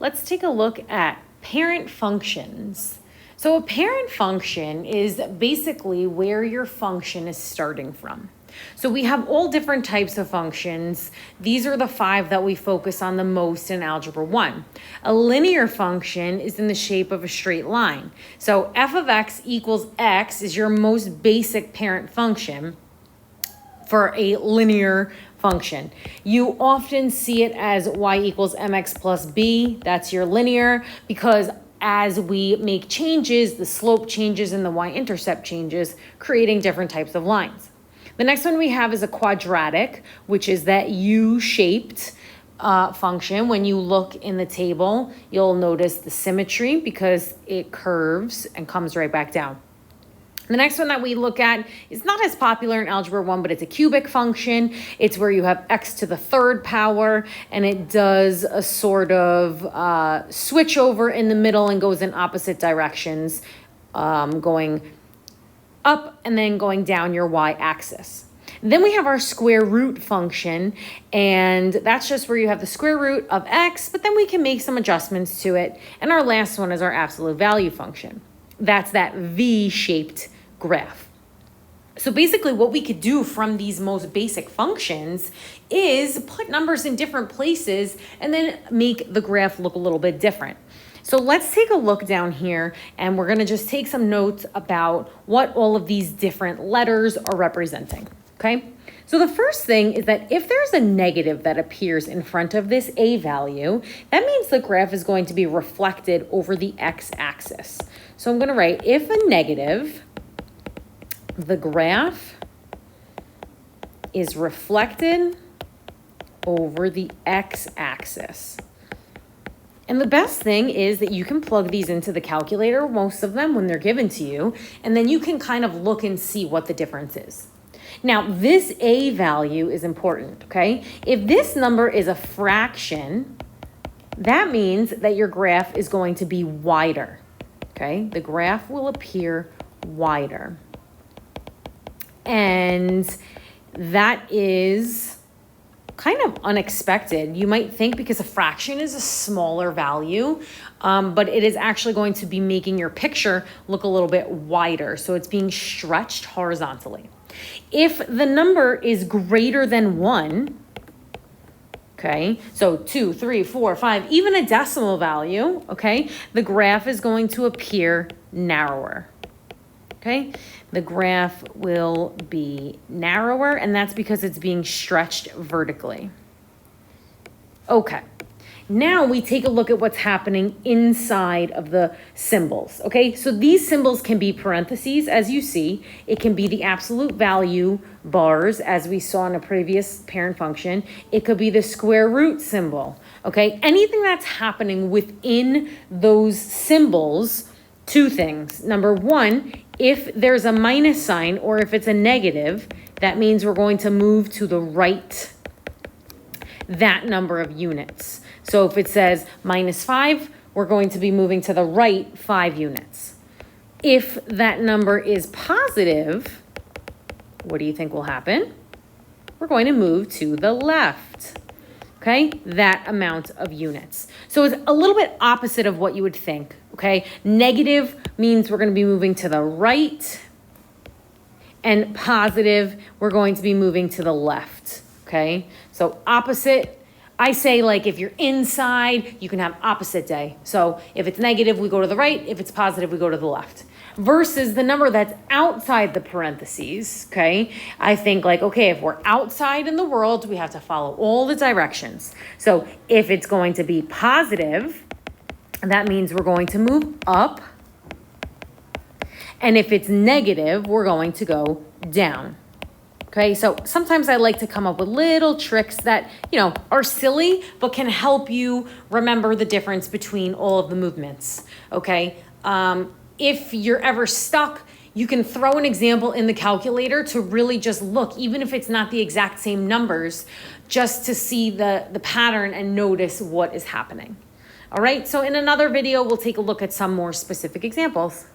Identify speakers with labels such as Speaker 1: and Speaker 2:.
Speaker 1: Let's take a look at parent functions. So a parent function is basically where your function is starting from. So we have all different types of functions. These are the 5 that we focus on the most in Algebra 1. A linear function is in the shape of a straight line. So f of x equals x is your most basic parent function for a linear function. You often see it as y equals mx plus b. That's your linear, because as we make changes, the slope changes and the y-intercept changes, creating different types of lines. The next one we have is a quadratic, which is that U-shaped function. When you look in the table, you'll notice the symmetry because it curves and comes right back down. The next one that we look at is not as popular in Algebra 1, but it's a cubic function. It's where you have x to the 3rd power, and it does a sort of switch over in the middle and goes in opposite directions, going up and then going down your y-axis. Then we have our square root function, and that's just where you have the square root of x, but then we can make some adjustments to it. And our last one is our absolute value function. That's that V-shaped graph. So basically what we could do from these most basic functions is put numbers in different places and then make the graph look a little bit different. So let's take a look down here, and we're going to just take some notes about what all of these different letters are representing. Okay, so the first thing is that if there's a negative that appears in front of this a value, that means the graph is going to be reflected over the x-axis. So I'm going to write, if a negative, the graph is reflected over the x-axis. And the best thing is that you can plug these into the calculator, most of them when they're given to you, and then you can kind of look and see what the difference is. Now, this a value is important, okay? If this number is a fraction, that means that your graph is going to be wider, okay? The graph will appear wider. And that is kind of unexpected. You might think because a fraction is a smaller value, but it is actually going to be making your picture look a little bit wider. So it's being stretched horizontally. If the number is greater than 1, okay, so 2, 3, 4, 5, even a decimal value, okay, the graph is going to appear narrower. Okay, the graph will be narrower, and that's because it's being stretched vertically. Okay, now we take a look at what's happening inside of the symbols. Okay, so these symbols can be parentheses, as you see. It can be the absolute value bars, as we saw in a previous parent function. It could be the square root symbol. Okay, anything that's happening within those symbols, 2 things. Number 1, if there's a minus sign or if it's a negative, that means we're going to move to the right that number of units. So if it says -5, we're going to be moving to the right 5 units. If that number is positive, what do you think will happen? We're going to move to the left. Okay, that amount of units. So it's a little bit opposite of what you would think, okay? Negative means we're going to be moving to the right, and positive, we're going to be moving to the left, okay? So opposite, I say, like, if you're inside, you can have opposite day. So if it's negative, we go to the right. If it's positive, we go to the left. Versus the number that's outside the parentheses, okay? I think like, okay, if we're outside in the world, we have to follow all the directions. So if it's going to be positive, that means we're going to move up. And if it's negative, we're going to go down. Okay, so sometimes I like to come up with little tricks that, are silly, but can help you remember the difference between all of the movements, okay? If you're ever stuck, you can throw an example in the calculator to really just look, even if it's not the exact same numbers, just to see the pattern and notice what is happening. All right, so in another video, we'll take a look at some more specific examples.